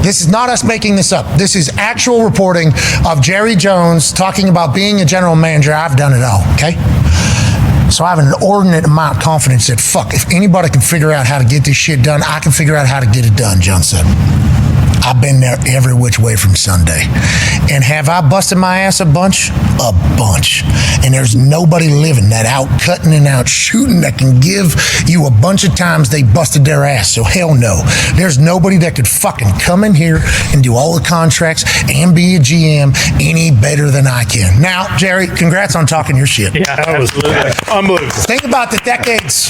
This is not us making this up. This is actual reporting of Jerry Jones talking about being a general manager. I've done it all, okay? So I have an inordinate amount of confidence that, if anybody can figure out how to get this shit done, I can figure out how to get it done, John said. I've been there every which way from Sunday. And have I busted my ass a bunch? A bunch. And there's nobody living that out cutting and out shooting that can give you a bunch of times they busted their ass. So hell no. There's nobody that could fucking come in here and do all the contracts and be a GM any better than I can. Now, Jerry, congrats on talking your shit. Yeah, that was unbelievable. Think about the decades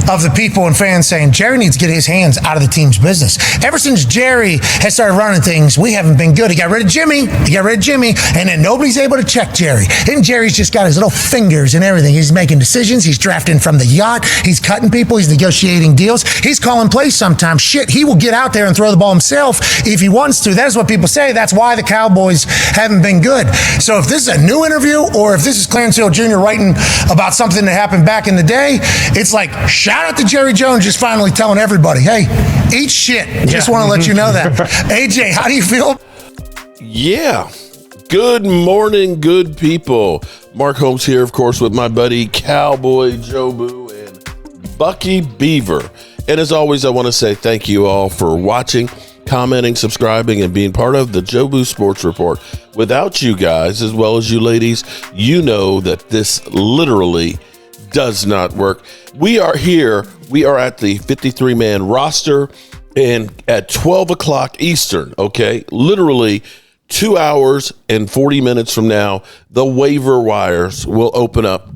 of the people and fans saying Jerry needs to get his hands out of the team's business. Ever since Jerry has started running things, we haven't been good. He got rid of Jimmy, and then nobody's able to check Jerry. And Jerry's just got his little fingers and everything. He's making decisions. He's drafting from the yacht. He's cutting people. He's negotiating deals. He's calling plays sometimes. Shit, he will get out there and throw the ball himself if he wants to. That is what people say. That's why the Cowboys haven't been good. So if this is a new interview or if this is Clarence Hill Jr. writing about something that happened back in the day, it's like, shout out to Jerry Jones just finally telling everybody, hey, eat shit. Just want to let you know that. AJ, how do you feel? Yeah. Good morning, good people. Mark Holmes here, of course, with my buddy Cowboy Jobu and Bucky Beaver. And as always, I want to say thank you all for watching, commenting, subscribing, and being part of the Jobu Sports Report. Without you guys, as well as you ladies, you know that this literally does not work. We are here. We are at the 53-man roster. And at 12 o'clock Eastern, okay, literally 2 hours and 40 minutes from now, the waiver wires will open up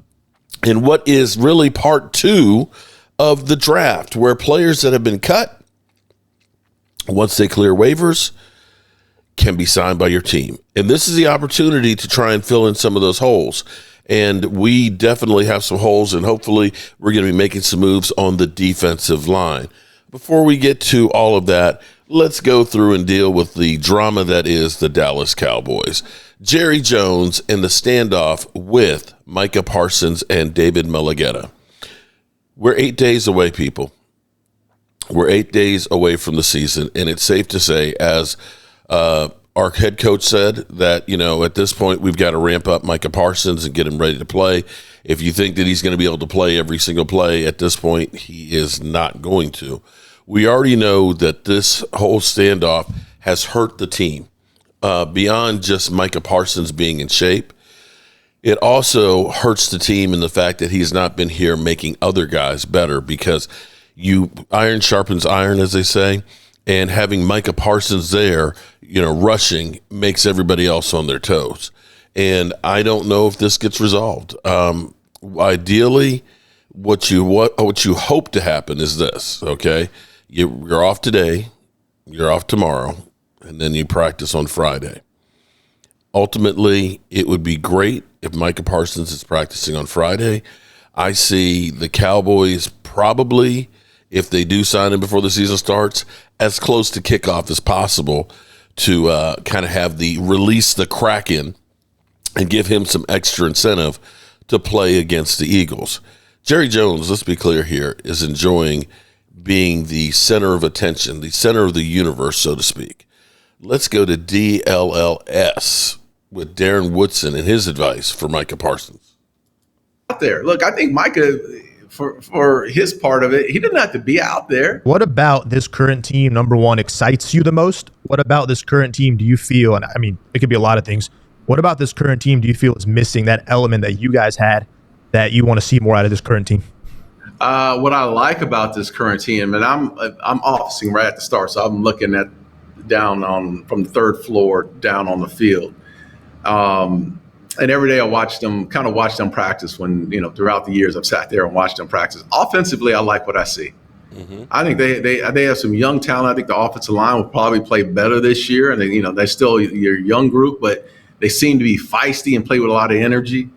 in what is really part 2 of the draft, where players that have been cut, once they clear waivers, can be signed by your team. And this is the opportunity to try and fill in some of those holes. And we definitely have some holes, and hopefully we're going to be making some moves on the defensive line. Before we get to all of that, let's go through and deal with the drama that is the Dallas Cowboys. Jerry Jones and the standoff with Micah Parsons and David Mulugheta. We're 8 days away, people. We're 8 days away from the season, and it's safe to say, as our head coach said, that, at this point, we've got to ramp up Micah Parsons and get him ready to play. If you think that he's going to be able to play every single play at this point, he is not going to. We already know that this whole standoff has hurt the team beyond just Micah Parsons being in shape. It also hurts the team in the fact that he's not been here making other guys better, because iron sharpens iron, as they say, and having Micah Parsons there, rushing, makes everybody else on their toes. And I don't know if this gets resolved. Ideally, what you hope to happen is this, okay? You're off today, you're off tomorrow, and then you practice on Friday. Ultimately, it would be great if Micah Parsons is practicing on Friday. I see the Cowboys probably, if they do sign him before the season starts, as close to kickoff as possible to kind of have release the Kraken and give him some extra incentive to play against the Eagles. Jerry Jones, let's be clear here, is enjoying being the center of attention, the center of the universe, so to speak. Let's go to DLLS with Darren Woodson and his advice for Micah Parsons. Out there. Look, I think Micah, for his part of it, he didn't have to be out there. What about this current team, number one, excites you the most? What about this current team do you feel, and I mean, it could be a lot of things, what about this current team do you feel is missing that element that you guys had that you want to see more out of this current team? What I like about this current team, and I'm officing right at the start, so I'm looking at from the third floor down on the field. And every day I watch them practice when, throughout the years I've sat there and watched them practice. Offensively, I like what I see. Mm-hmm. I think they have some young talent. I think the offensive line will probably play better this year. And they're still your young group, but they seem to be feisty and play with a lot of energy.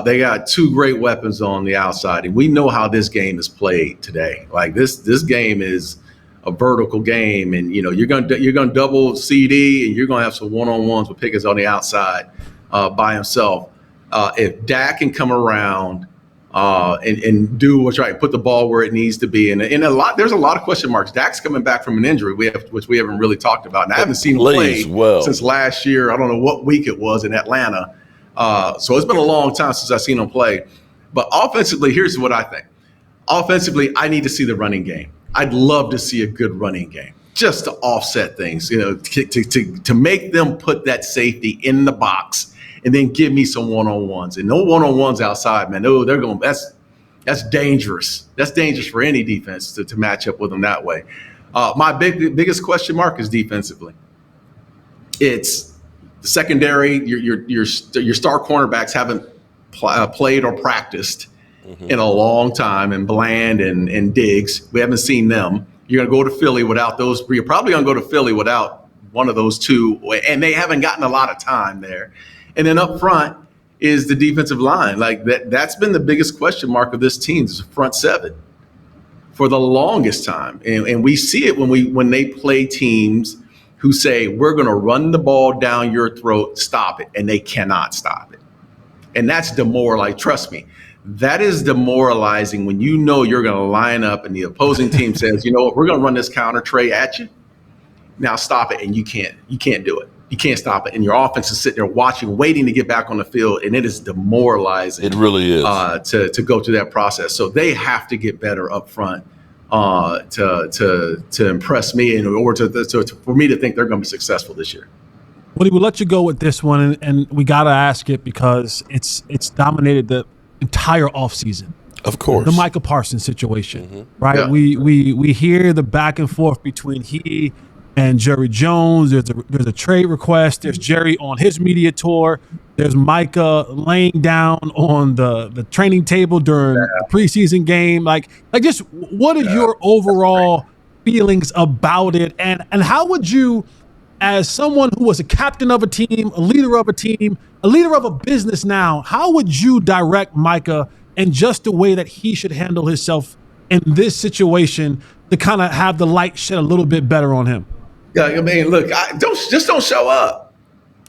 They got two great weapons on the outside, and we know how this game is played today. Like this game is a vertical game, and you're gonna double CD, and you're gonna have some one-on-ones with Pickens on the outside by himself. If Dak can come around and do what's right, put the ball where it needs to be. And there's a lot of question marks. Dak's coming back from an injury, which we haven't really talked about. And I haven't seen him play since last year. I don't know what week it was in Atlanta. So it's been a long time since I've seen him play. But offensively, here's what I think. Offensively, I need to see the running game. I'd love to see a good running game just to offset things, to make them put that safety in the box and then give me some one-on-ones. And no one-on-ones outside, man. No, that's dangerous. That's dangerous for any defense to match up with them that way. My biggest question mark is defensively. It's the secondary. Your star cornerbacks haven't played or practiced in a long time, and Bland and Diggs. We haven't seen them. You're going to go to Philly without those. You're probably going to go to Philly without one of those two, and they haven't gotten a lot of time there. And then up front is the defensive line. Like that's been the biggest question mark of this team, is the front seven for the longest time. And we see it when they play teams who say, we're going to run the ball down your throat, stop it. And they cannot stop it. And that's demoralizing. Trust me, that is demoralizing when you know you're going to line up and the opposing team says, you know what, we're going to run this counter tray at you. Now stop it. And you can't do it. You can't stop it. And your offense is sitting there watching, waiting to get back on the field. And it is demoralizing. It really is. To go through that process. So they have to get better up front to impress me and or for me to think they're going to be successful this year. Woody, we'll let you go with this one, and we got to ask it because it's dominated the entire offseason. Of course. The Micah Parsons situation, right? Yeah. We hear the back and forth between he and Jerry Jones. There's a trade request. There's Jerry on his media tour. There's Micah laying down on the training table during the preseason game. Like just what are your overall feelings about it? And how would you, as someone who was a captain of a team, a leader of a business now, how would you direct Micah and just the way that he should handle himself in this situation to kind of have the light shed a little bit better on him? Yeah, I mean, look, don't show up.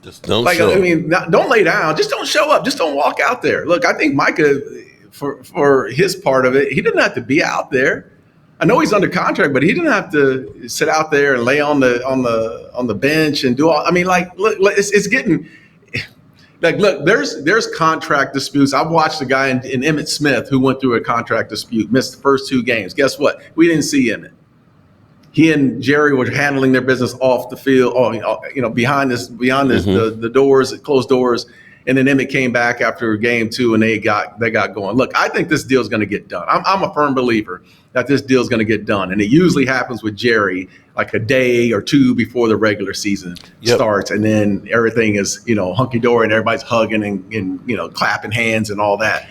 Just don't show up. I mean, don't lay down. Just don't show up. Just don't walk out there. Look, I think Micah, for his part of it, he didn't have to be out there. I know he's under contract, but he didn't have to sit out there and lay on the bench and do all. I mean, look, it's getting like, look, there's contract disputes. I've watched a guy in Emmitt Smith who went through a contract dispute, missed the first 2 games. Guess what? We didn't see Emmitt. He and Jerry were handling their business off the field, behind the doors, closed doors. And then Emmitt came back after game 2 and they got going. Look, I think this deal is going to get done. I'm a firm believer that this deal is going to get done. And it usually happens with Jerry like a day or 2 before the regular season starts. And then everything is, hunky-dory and everybody's hugging and clapping hands and all that.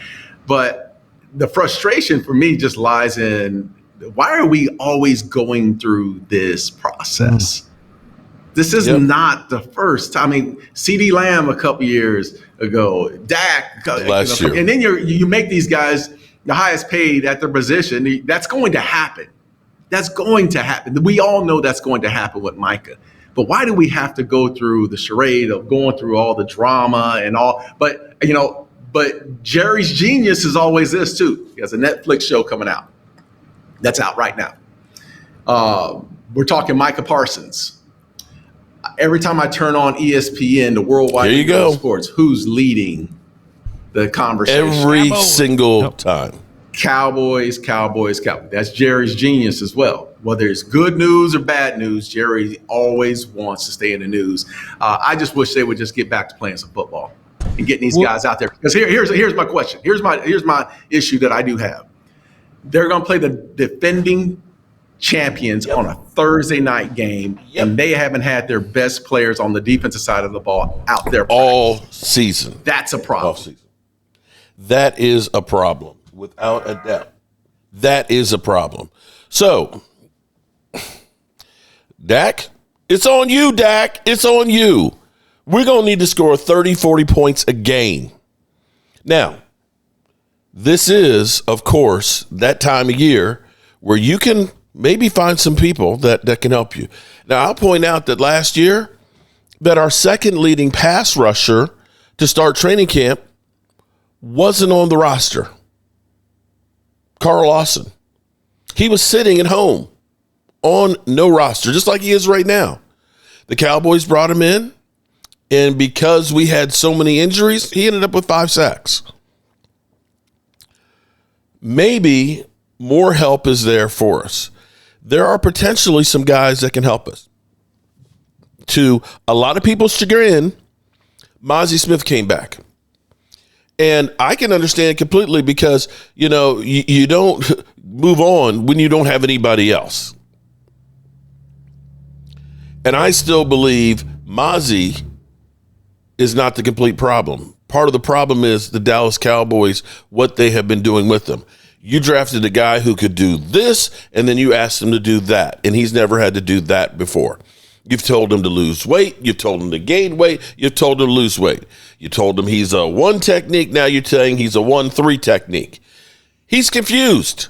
But the frustration for me just lies in, why are we always going through this process? This is not the first time. I mean, CeeDee Lamb a couple years ago, Dak last year. And then you make these guys the highest paid at their position. That's going to happen. That's going to happen. We all know that's going to happen with Micah. But why do we have to go through the charade of going through all the drama and all? But Jerry's genius is always this too. He has a Netflix show coming out. That's out right now. We're talking Micah Parsons. Every time I turn on ESPN, the worldwide sports, who's leading the conversation? Every single time. Cowboys. That's Jerry's genius as well. Whether it's good news or bad news, Jerry always wants to stay in the news. I just wish they would just get back to playing some football and getting these guys out there. Because here's my question. Here's my issue that I do have. They're going to play the defending champions on a Thursday night game, and they haven't had their best players on the defensive side of the ball out there all season. That's a problem. Off-season. That is a problem, without a doubt. That is a problem. So, Dak, it's on you, Dak. It's on you. We're going to need to score 30, 40 points a game. Now, this is, of course, that time of year where you can maybe find some people that can help you. Now, I'll point out that last year that our second leading pass rusher to start training camp wasn't on the roster. Carl Lawson. He was sitting at home on no roster, just like he is right now. The Cowboys brought him in, and because we had so many injuries, he ended up with 5 sacks. Maybe more help is there for us. There are potentially some guys that can help us. To a lot of people's chagrin, Mozzie Smith came back. And I can understand completely because, you don't move on when you don't have anybody else. And I still believe Mozzie is not the complete problem. Part of the problem is the Dallas Cowboys, what they have been doing with them. You drafted a guy who could do this, and then you asked him to do that, and he's never had to do that before. You've told him to lose weight. You've told him to gain weight. You've told him to lose weight. You told him he's a 1 technique. Now you're saying he's a 1-3 technique. He's confused.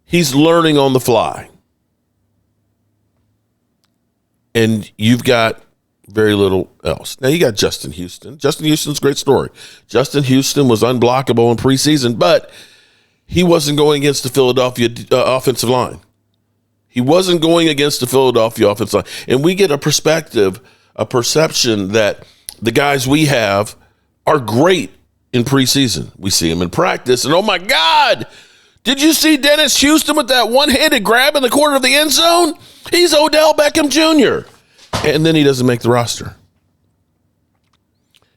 He's learning on the fly. And you've got very little else. Now you got Justin Houston. Justin Houston's a great story. Justin Houston was unblockable in preseason, but he wasn't going against the Philadelphia offensive line. He wasn't going against the Philadelphia offensive line. And we get a perception that the guys we have are great in preseason. We see them in practice, and oh my God, did you see Dennis Houston with that one-handed grab in the corner of the end zone? He's Odell Beckham Jr. And then he doesn't make the roster.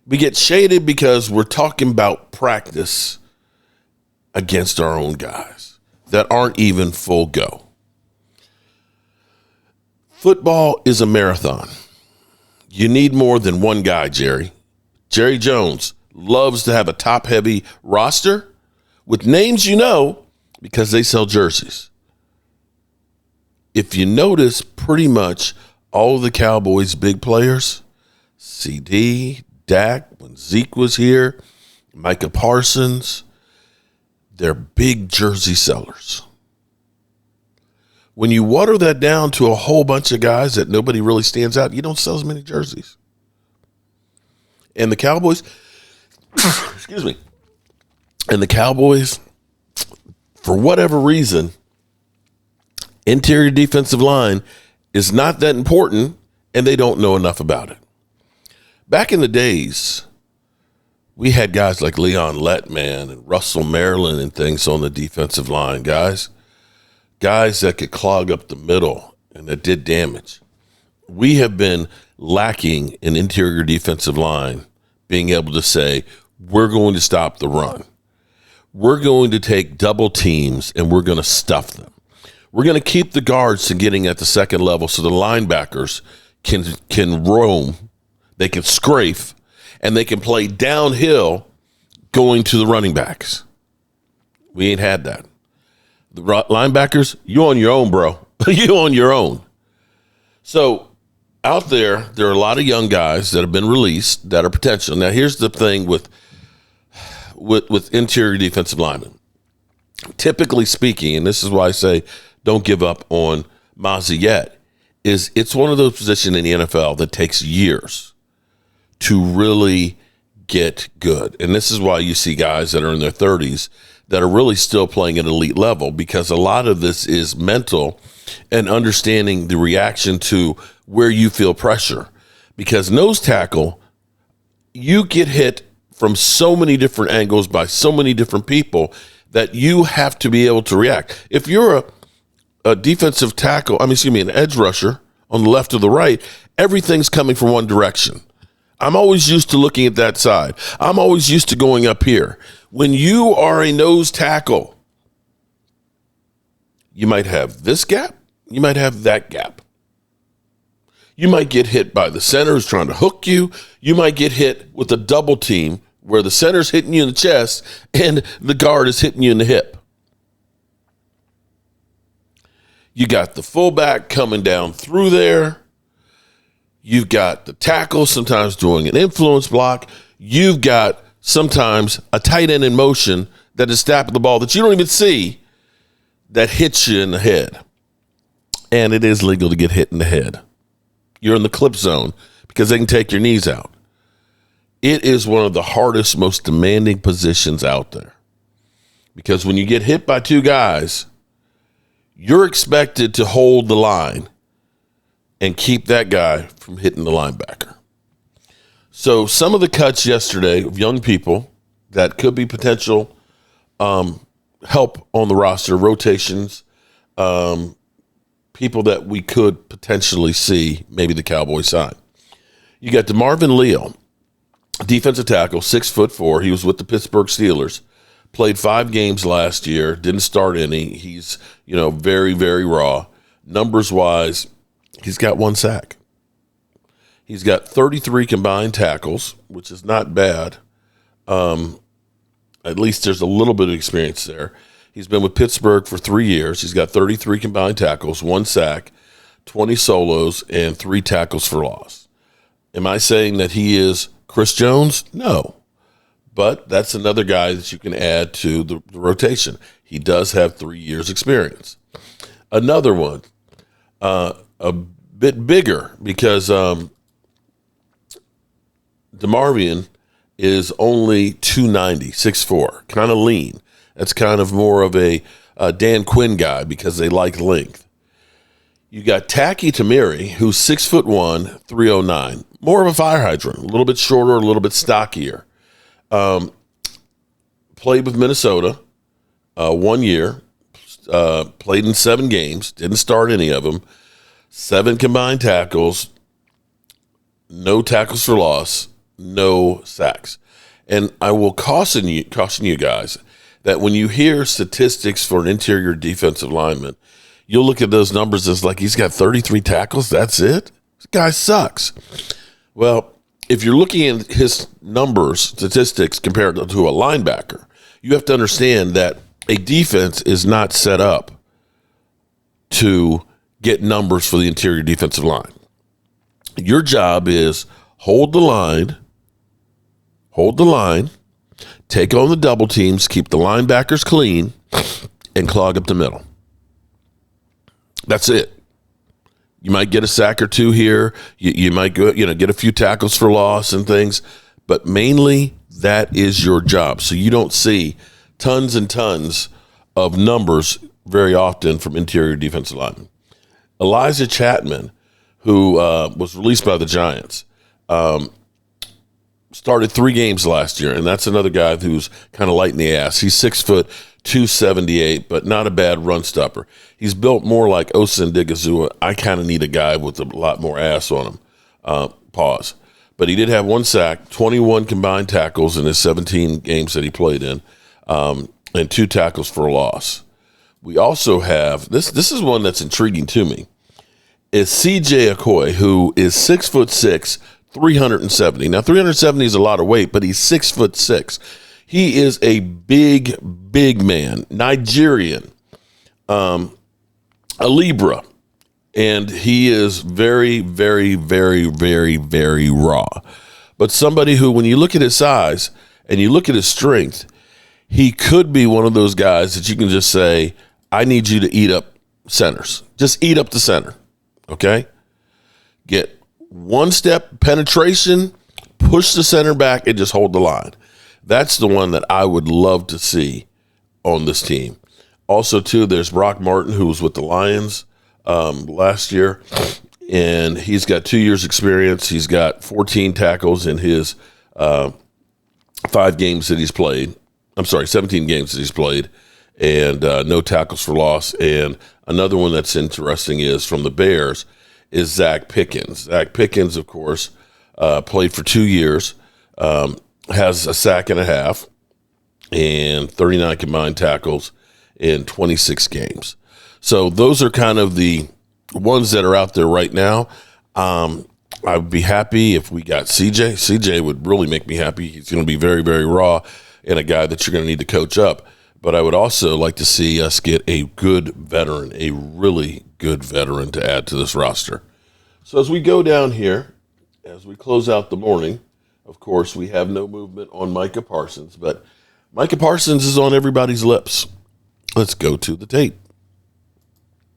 We get shaded because we're talking about practice against our own guys that aren't even full go. Football is a marathon. You need more than one guy, Jerry. Jerry Jones loves to have a top-heavy roster with names because they sell jerseys. If you notice, pretty much all of the Cowboys' big players, CD, Dak, when Zeke was here, Micah Parsons, they're big jersey sellers. When you water that down to a whole bunch of guys that nobody really stands out, you don't sell as many jerseys. And the Cowboys, excuse me, and the Cowboys, for whatever reason, interior defensive line is not that important, and they don't know enough about it. Back in the days, we had guys like Leon Letman and Russell Maryland and things on the defensive line, guys that could clog up the middle and that did damage. We have been lacking in interior defensive line being able to say, we're going to stop the run. We're going to take double teams and we're going to stuff them. We're going to keep the guards from getting at the second level so the linebackers can roam, they can scrape, and they can play downhill going to the running backs. We ain't had that. The linebackers, you on your own, bro. You on your own. So out there are a lot of young guys that have been released that are potential. Now, here's the thing with interior defensive linemen. Typically speaking, and this is why I say don't give up on Mozzie yet, is it's one of those positions in the NFL that takes years to really get good. And this is why you see guys that are in their 30s that are really still playing at elite level, because a lot of this is mental and understanding the reaction to where you feel pressure. Because nose tackle, you get hit from so many different angles by so many different people that you have to be able to react. If you're a defensive tackle, an edge rusher on the left or the right, everything's coming from one direction. I'm always used to looking at that side. I'm always used to going up here. When you are a nose tackle, you might have this gap, you might have that gap. You might get hit by the center who's trying to hook you. You might get hit with a double team where the center's hitting you in the chest and the guard is hitting you in the hip. You got the fullback coming down through there. You've got the tackle sometimes doing an influence block. You've got sometimes a tight end in motion that is snapping the ball that you don't even see that hits you in the head. And it is legal to get hit in the head. You're in the clip zone because they can take your knees out. It is one of the hardest, most demanding positions out there. Because when you get hit by two guys, you're expected to hold the line and keep that guy from hitting the linebacker. So some of the cuts yesterday of young people that could be potential help on the roster, rotations, people that we could potentially see maybe the Cowboys sign. You got DeMarvin Leal, defensive tackle, 6'4". He was with the Pittsburgh Steelers. Played 5 games last year. Didn't start any. He's, very, very raw. Numbers-wise, he's got 1 sack. He's got 33 combined tackles, which is not bad. At least there's a little bit of experience there. He's been with Pittsburgh for 3 years. He's got 33 combined tackles, 1 sack, 20 solos, and 3 tackles for loss. Am I saying that he is Chris Jones? No. But that's another guy that you can add to the rotation. He does have 3 years experience. Another one, a bit bigger because DeMarvin is only 290, 6'4", kind of lean. That's kind of more of a Dan Quinn guy because they like length. You got Taki Tamiri, who's 6'1", 309. More of a fire hydrant, a little bit shorter, a little bit stockier. Played with Minnesota 1 year, played in 7 games, didn't start any of them. 7 combined tackles, no tackles for loss, no sacks. And I will caution you guys that when you hear statistics for an interior defensive lineman, you'll look at those numbers as like he's got 33 tackles, that's it? This guy sucks. Well, if you're looking at his numbers, statistics compared to a linebacker, you have to understand that a defense is not set up to get numbers for the interior defensive line. Your job is hold the line, take on the double teams, keep the linebackers clean, and clog up the middle. That's it. You might get a sack or 2 here. You might go, get a few tackles for loss and things, but mainly that is your job. So you don't see tons and tons of numbers very often from interior defensive linemen. Elijah Chapman, who was released by the Giants, started 3 games last year, and that's another guy who's kind of light in the ass. He's 6 foot, 278, but not a bad run stopper. He's built more like Osa Ndigazua. I kind of need a guy with a lot more ass on him. Pause. But he did have 1 sack, 21 combined tackles in his 17 games that he played in, and 2 tackles for a loss. We also have, this is one that's intriguing to me, is C.J. Okoye, who is 6'6", 370. Now, 370 is a lot of weight, but he's 6'6". He is a big man, Nigerian, a Libra, and he is very, very, very, very, very raw. But somebody who, when you look at his size and you look at his strength, he could be one of those guys that you can just say, I need you to eat up centers. Just eat up the center, okay? Get 1-step penetration, push the center back, and just hold the line. That's the one that I would love to see on this team. Also, too, there's Brock Martin, who was with the Lions last year, and he's got 2 years experience. He's got 14 tackles in his 5 games that he's played. 17 games that he's played, and no tackles for loss. And another one that's interesting is from the Bears is Zach Pickens. Zach Pickens, of course, played for 2 years, has a sack and a half and 39 combined tackles in 26 games. So those are kind of the ones that are out there right now. I would be happy if we got CJ. CJ would really make me happy. He's going to be very, very raw and a guy that you're going to need to coach up. But I would also like to see us get a good veteran, a really good veteran to add to this roster. So as we go down here, as we close out the morning, of course, we have no movement on Micah Parsons, but Micah Parsons is on everybody's lips. Let's go to the tape.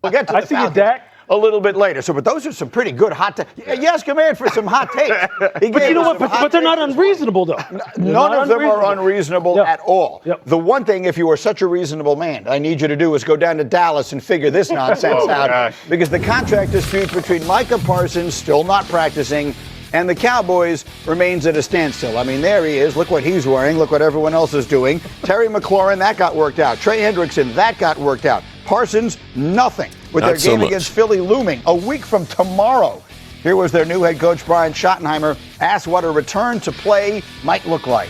I see you, Dak. a little bit later. So, but those are some pretty good hot takes. Yes, command for some hot takes. But you know what? But they're not unreasonable, though. None of them are unreasonable at all. Yep. The one thing, if you are such a reasonable man, I need you to do is go down to Dallas and figure this nonsense out. Gosh. Because the contract dispute between Micah Parsons, still not practicing, and the Cowboys remains at a standstill. I mean, there he is. Look what he's wearing. Look what everyone else is doing. Terry McLaurin, that got worked out. Trey Hendrickson, that got worked out. Parsons, nothing. With their game against Philly looming a week from tomorrow. Here was their new head coach, Brian Schottenheimer, asked what a return to play might look like.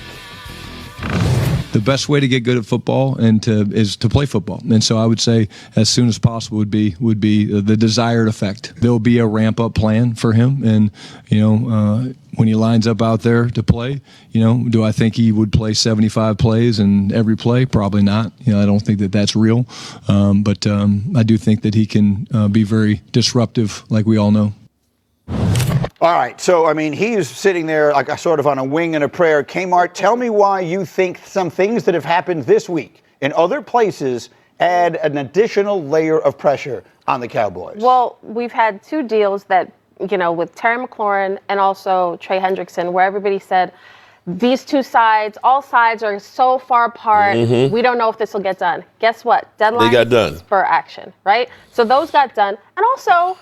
The best way to get good at football is to play football, and so I would say as soon as possible would be the desired effect. There will be a ramp up plan for him, and when he lines up out there to play, do I think he would play 75 plays in every play? Probably not. I don't think that that's real, but I do think that he can be very disruptive, like we all know. All right, so, I mean, he's sitting there like sort of on a wing and a prayer. Kmart, tell me why you think some things that have happened this week in other places add an additional layer of pressure on the Cowboys. Well, we've had two deals that, with Terry McLaurin and also Trey Hendrickson, where everybody said, these two sides, all sides are so far apart. Mm-hmm. We don't know if this will get done. Guess what? Deadline. They got done. For action, right? So those got done. And also,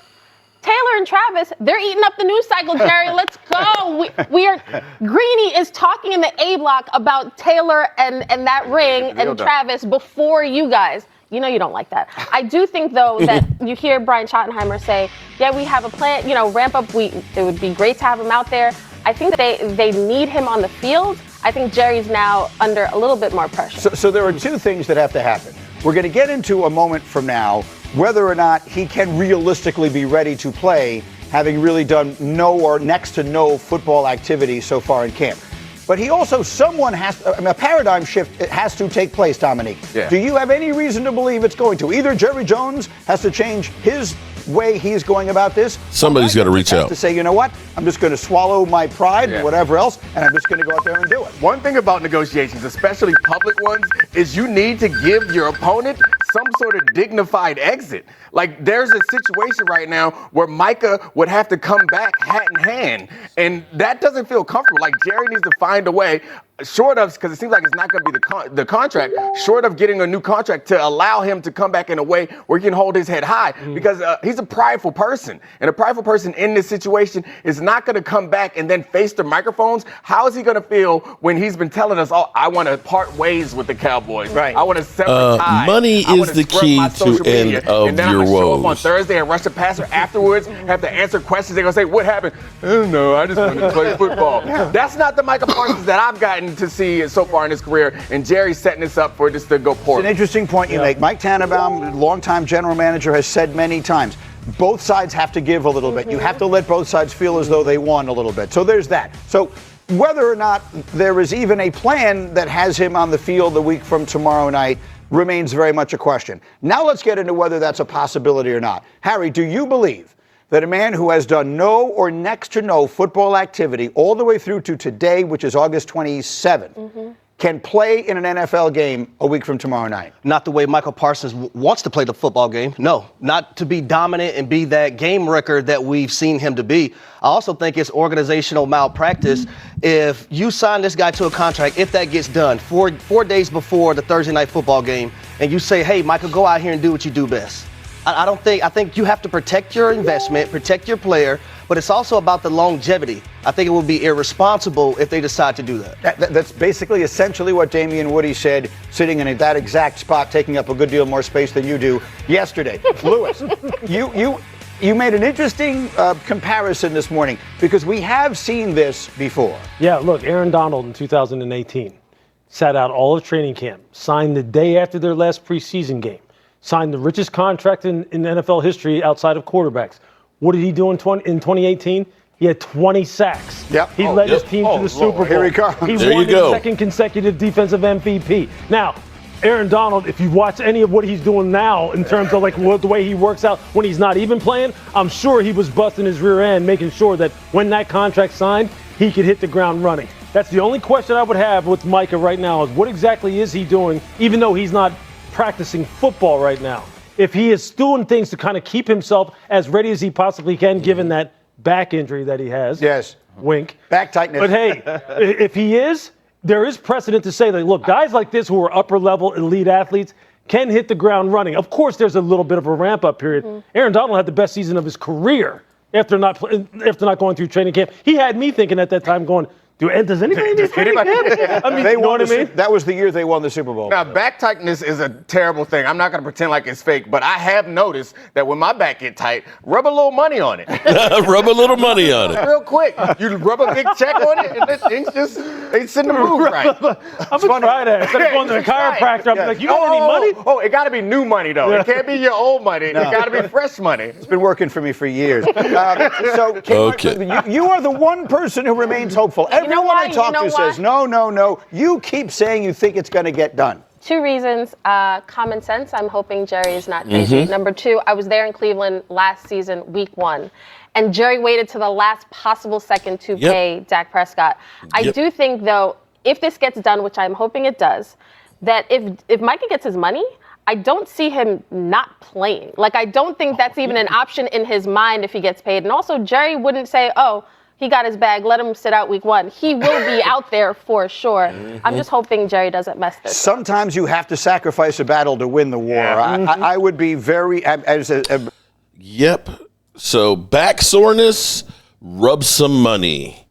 Taylor and Travis, they're eating up the news cycle, Jerry. Let's go. We are. Greeny is talking in the A block about Taylor and that ring and Travis before you guys. You don't like that. I do think, though, that you hear Brian Schottenheimer say, yeah, we have a plan, ramp up. It would be great to have him out there. I think that they need him on the field. I think Jerry's now under a little bit more pressure. So there are two things that have to happen. We're going to get into a moment from now whether or not he can realistically be ready to play, having really done no or next to no football activity so far in camp. But he also, a paradigm shift has to take place, Dominique. Yeah. Do you have any reason to believe it's going to? Either Jerry Jones has to change his way he's going about this. Somebody's got to reach out. To say, you know what? I'm just going to swallow my pride and whatever else, and I'm just going to go out there and do it. One thing about negotiations, especially public ones, is you need to give your opponent some sort of dignified exit. Like, there's a situation right now where Micah would have to come back hat in hand, and that doesn't feel comfortable. Like, Jerry needs to find a way, short of, because it seems like it's not going to be the contract, short of getting a new contract to allow him to come back in a way where he can hold his head high, because he's a prideful person, and a prideful person in this situation is not going to come back and then face the microphones. How is he going to feel when he's been telling us, oh, I want to part ways with the Cowboys. Right. I want to sever ties. Money is the key to end of and then your I'm woes. Show up on Thursday and rush the passer afterwards, have to answer questions. They're going to say, what happened? I don't know. I just want to play football. That's not the Micah Parsons that I've gotten to see so far in his career, and Jerry's setting this up for this to go poorly. It's an interesting point you make. Mike Tannenbaum, longtime general manager, has said many times, both sides have to give a little bit. You have to let both sides feel as though they won a little bit. So there's that. So whether or not there is even a plan that has him on the field a week from tomorrow night remains very much a question. Now let's get into whether that's a possibility or not. Harry, do you believe that a man who has done no or next to no football activity all the way through to today, which is August 27th, can play in an NFL game a week from tomorrow night? Not the way Micah Parsons wants to play the football game. No, not to be dominant and be that game record that we've seen him to be. I also think it's organizational malpractice. If you sign this guy to a contract, if that gets done 4 days before the Thursday night football game, and you say, hey, Micah, go out here and do what you do best. I think you have to protect your investment, protect your player, but it's also about the longevity. I think it would be irresponsible if they decide to do that. That's basically essentially what Damian Woody said, sitting in that exact spot, taking up a good deal more space than you do yesterday. Lewis, you made an interesting comparison this morning, because we have seen this before. Yeah, look, Aaron Donald in 2018 sat out all of training camp, signed the day after their last preseason game, signed the richest contract in NFL history outside of quarterbacks. What did he do in 2018? He had 20 sacks. Yep. He led his team to the Super Bowl. Here he comes. He won his second consecutive defensive MVP. Now, Aaron Donald, if you watch any of what he's doing now in terms of the way he works out when he's not even playing, I'm sure he was busting his rear end, making sure that when that contract signed, he could hit the ground running. That's the only question I would have with Micah right now, is what exactly is he doing, even though he's not practicing football right now. if he is doing things to kind of keep himself as ready as he possibly can, given that back injury that he has. Yes. Wink. Back tightness. But hey, if he is, there is precedent to say that, look, guys like this who are upper-level elite athletes can hit the ground running. Of course, there's a little bit of a ramp-up period. Aaron Donald had the best season of his career after not going through training camp. He had me thinking at that time going, does anybody need training camp? I mean, they you know won what I mean? That was the year they won the Super Bowl. Now, back tightness is a terrible thing. I'm not going to pretend like it's fake, but I have noticed that when my back get tight, rub a little money on it. Rub a little money on it. Real quick. You rub a big check on it, and the things they send the move right. I'm going to try that. Instead of going to the chiropractor, I'm like, you got any money? Oh, it got to be new money, though. It can't be your old money. No. It got to be fresh money. It's been working for me for years. So, you are the one person who remains hopeful. Everyone I talk to says, no. You keep saying you think it's going to get done. 2 reasons. Common sense. I'm hoping Jerry is not crazy. Number 2, I was there in Cleveland last season, week 1. And Jerry waited to the last possible second to pay Dak Prescott. I do think, though, if this gets done, which I'm hoping it does, that if Micah gets his money, I don't see him not playing. Like, I don't think that's even an option in his mind if he gets paid. And also, Jerry wouldn't say, he got his bag, let him sit out week 1. He will be out there for sure. I'm just hoping Jerry doesn't mess this up. Sometimes you have to sacrifice a battle to win the war. I would be very... Yep. So back soreness, rub some money.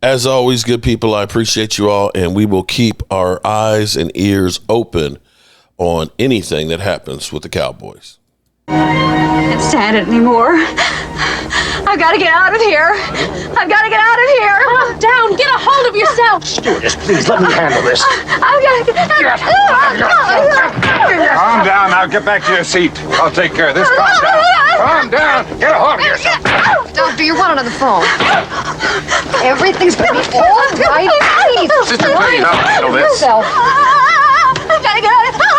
As always, good people, I appreciate you all, and we will keep our eyes and ears open on anything that happens with the Cowboys. Can't stand it anymore. I've got to get out of here. I've got to get out of here. Calm down. Get a hold of yourself. Stewardess, please let me handle this. I've got to get Calm down. Now get back to your seat. I'll take care of this. Calm down. Calm down. Get a hold of yourself. Doctor, you're one on the phone. Everything's going to be all right. Please. Sister, please, I'll handle this. I've got to get out of here.